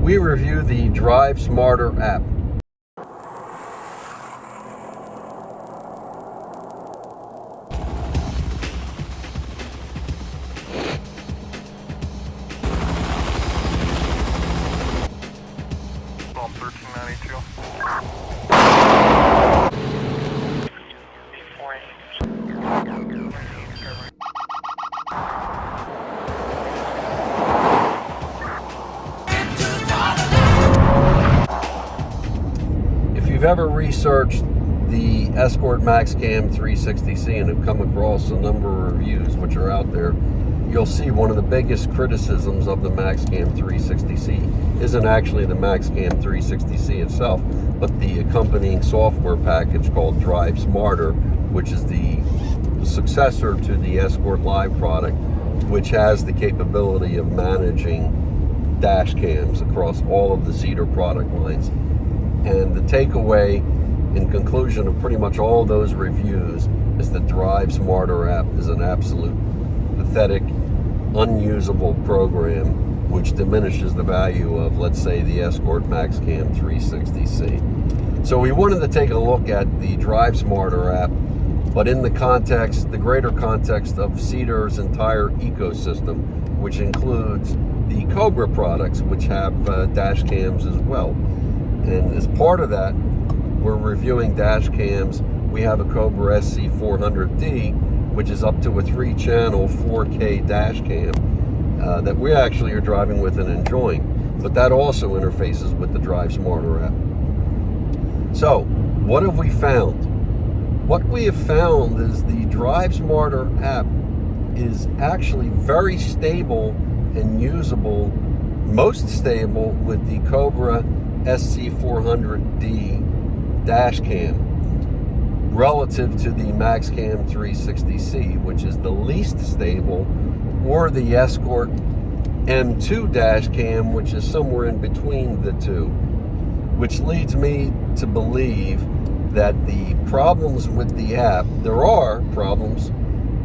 we review the Drive Smarter app. Psalm 1392. If you've ever researched the Escort MAXcam 360C and have come across a number of reviews which are out there, you'll see one of the biggest criticisms of the MAXcam 360C isn't actually the MAXcam 360C itself, but the accompanying software package called Drive Smarter, which is the successor to the Escort Live product, which has the capability of managing dash cams across all of the Cedar product lines. And the takeaway in conclusion of pretty much all those reviews is the Drive Smarter app is an absolute pathetic, unusable program which diminishes the value of, let's say, the Escort MAXcam 360C. So we wanted to take a look at the Drive Smarter app, but in the context, the greater context of Cedar's entire ecosystem, which includes the Cobra products, which have dash cams as well. And as part of that, we're reviewing dash cams. We have a Cobra SC400D, which is up to a 3-channel 4K dash cam that we actually are driving with and enjoying. But that also interfaces with the Drive Smarter app. So, what have we found? What we have found is the Drive Smarter app is actually very stable and usable, most stable with the Cobra SC400D dash cam relative to the MAXcam 360C, which is the least stable, or the Escort M2 dash cam, which is somewhere in between the two, which leads me to believe that the problems with the app, there are problems,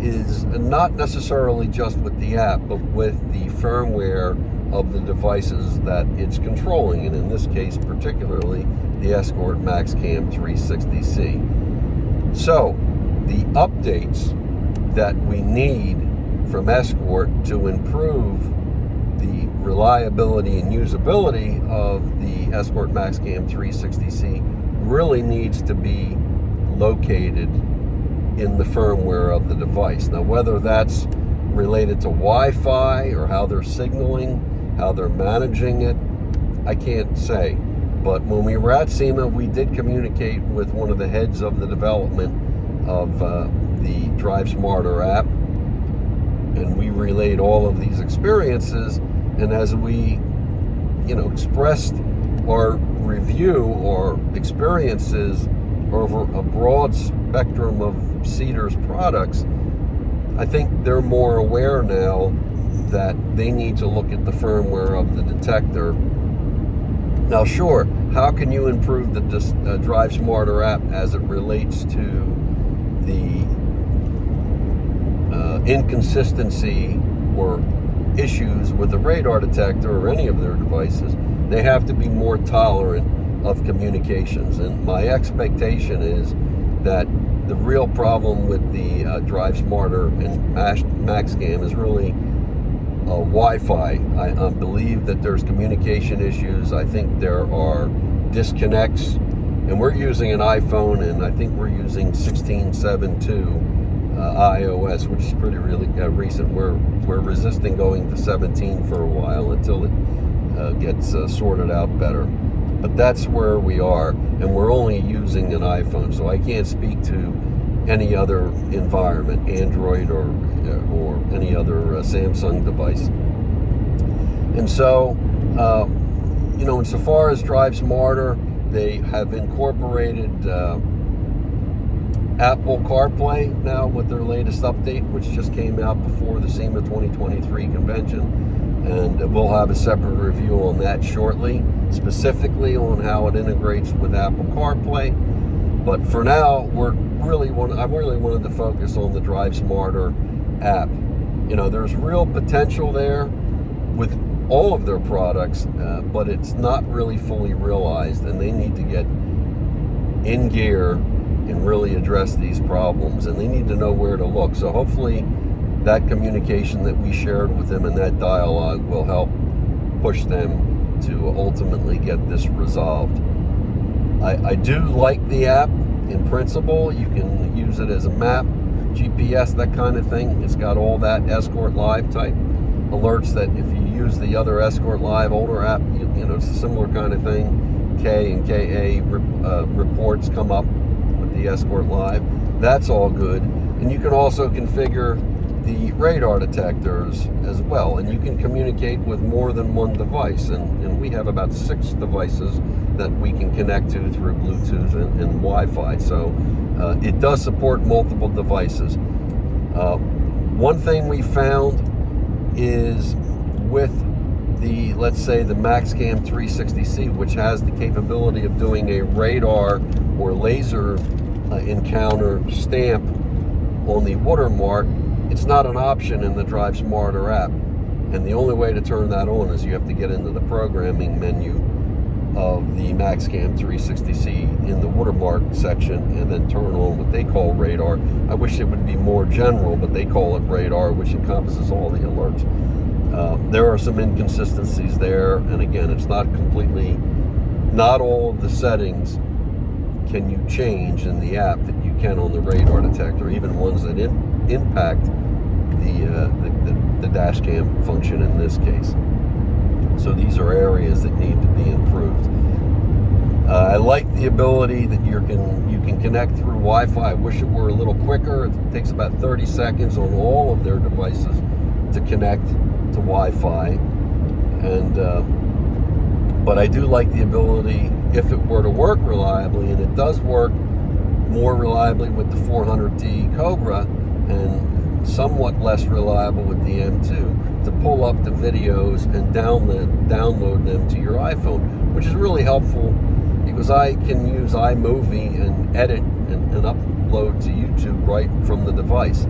is not necessarily just with the app, but with the firmware of the devices that it's controlling, and in this case particularly the Escort MAXcam 360C. So the updates that we need from Escort to improve the reliability and usability of the Escort MAXcam 360C really needs to be located in the firmware of the device. Now, whether that's related to Wi-Fi or how they're signaling, how they're managing it, I can't say. But when we were at SEMA, we did communicate with one of the heads of the development of the Drive Smarter app, and we relayed all of these experiences. And as we, expressed our review or experiences over a broad spectrum of Cedar's products, I think they're more aware now that they need to look at the firmware of the detector. Now, sure, how can you improve the Drive Smarter app as it relates to the inconsistency or issues with the radar detector or any of their devices? They have to be more tolerant of communications. And my expectation is that the real problem with the Drive Smarter and MAXcam is really Wi-Fi. I believe that there's communication issues. I think there are disconnects, and we're using an iPhone, and I think we're using 16.7.2 iOS, which is pretty really recent. We're resisting going to 17 for a while until it gets sorted out better. But that's where we are, and we're only using an iPhone, so I can't speak to any other environment, Android or any other Samsung device. And so, insofar as Drive Smarter, they have incorporated Apple CarPlay now with their latest update, which just came out before the SEMA 2023 convention. And we'll have a separate review on that shortly, specifically on how it integrates with Apple CarPlay. But for now, I really wanted to focus on the Drive Smarter app. There's real potential there with all of their products, but it's not really fully realized, and they need to get in gear and really address these problems, and they need to know where to look. So hopefully that communication that we shared with them and that dialogue will help push them to ultimately get this resolved. I do like the app in principle. You can use it as a map, GPS, that kind of thing. It's got all that Escort Live type alerts that if you use the other Escort Live older app, you know, it's a similar kind of thing. K and KA reports come up with the Escort Live. That's all good. And you can also configure the radar detectors as well, and you can communicate with more than one device, and we have about 6 devices that we can connect to through Bluetooth and Wi-Fi, so it does support multiple devices. One thing we found is with the, let's say, the MAXcam 360C, which has the capability of doing a radar or laser encounter stamp on the watermark, it's not an option in the Drive Smarter app. And the only way to turn that on is you have to get into the programming menu of the MAXcam 360C in the watermark section and then turn on what they call radar. I wish it would be more general, but they call it radar, which encompasses all the alerts. There are some inconsistencies there, and again, it's not completely, not all of the settings can you change in the app that you can on the radar detector, even ones that impact the dash cam function in this case. So these are areas that need to be improved. I like the ability that you can connect through Wi-Fi. I wish it were a little quicker. It takes about 30 seconds on all of their devices to connect to Wi-Fi, and but I do like the ability, if it were to work reliably, and it does work more reliably with the 400D Cobra and somewhat less reliable with the M2, to pull up the videos and download them to your iPhone, which is really helpful because I can use iMovie and edit and upload to YouTube right from the device.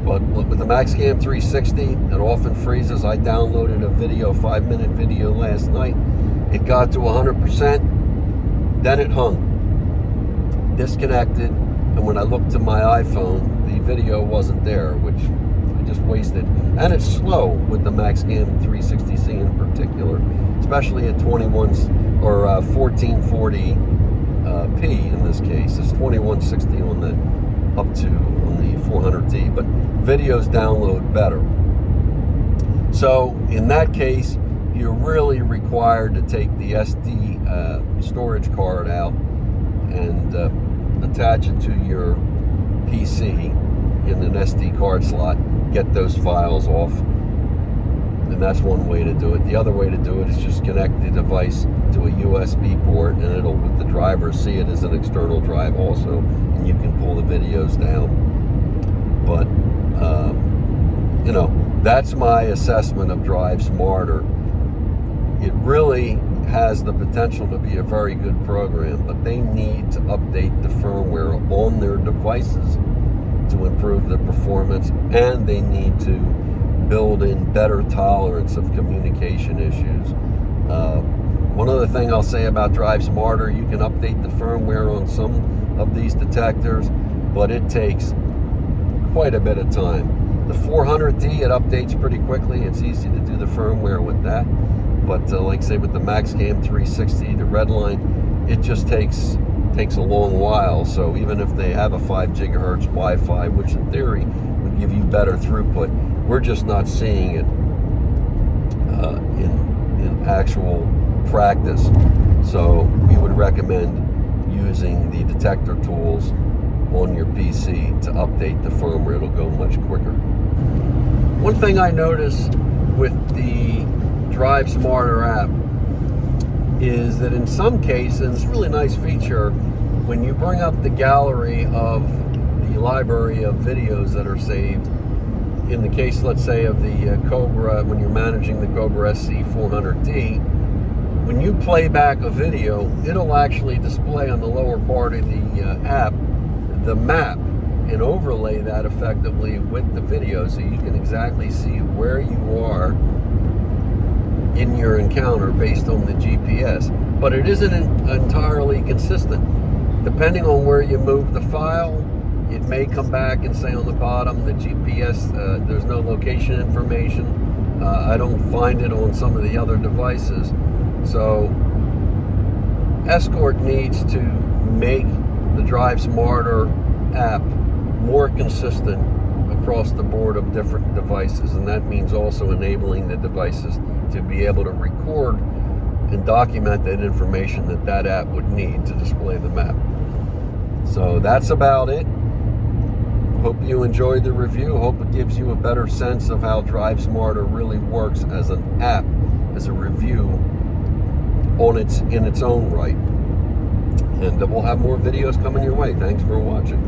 But with the MAXcam 360, it often freezes. I downloaded a video, 5-minute video last night. It got to 100%, then it hung, disconnected, and when I looked to my iPhone, the video wasn't there, which I just wasted. And it's slow with the MAXcam 360C in particular, especially at 1440p in this case. It's 2160 on the up to on the 400D, but videos download better. So in that case, you're really required to take the SD storage card out and attach it to your PC in an SD card slot, get those files off, and that's one way to do it. The other way to do it is just connect the device to a USB port, and it'll, with the driver, see it as an external drive also, and you can pull the videos down. But you know, that's my assessment of Drive Smarter. It really has the potential to be a very good program, but they need to update the firmware on their devices to improve the performance, and they need to build in better tolerance of communication issues. One other thing I'll say about Drive Smarter, you can update the firmware on some of these detectors, but it takes quite a bit of time. The 400D, it updates pretty quickly. It's easy to do the firmware with that. But like say with the MAXcam 360, the red line, it just takes a long while. So even if they have a 5 gigahertz Wi-Fi, which in theory would give you better throughput, we're just not seeing it in actual practice. So we would recommend using the detector tools on your PC to update the firmware. It'll go much quicker. One thing I noticed with the Drive Smarter app is that in some cases, it's a really nice feature, when you bring up the gallery of the library of videos that are saved, in the case, let's say, of the Cobra, when you're managing the Cobra SC 400D, when you play back a video, it'll actually display on the lower part of the app the map and overlay that effectively with the video, so you can exactly see where you are in your encounter based on the GPS, but it isn't entirely consistent. Depending on where you move the file, it may come back and say on the bottom the GPS, there's no location information. I don't find it on some of the other devices. So Escort needs to make the Drive Smarter app more consistent across the board of different devices, and that means also enabling the devices to be able to record and document that information that that app would need to display the map. So that's about it. Hope you enjoyed the review. Hope it gives you a better sense of how Drive Smarter really works as an app, as a review in its own right. And we'll have more videos coming your way. Thanks for watching.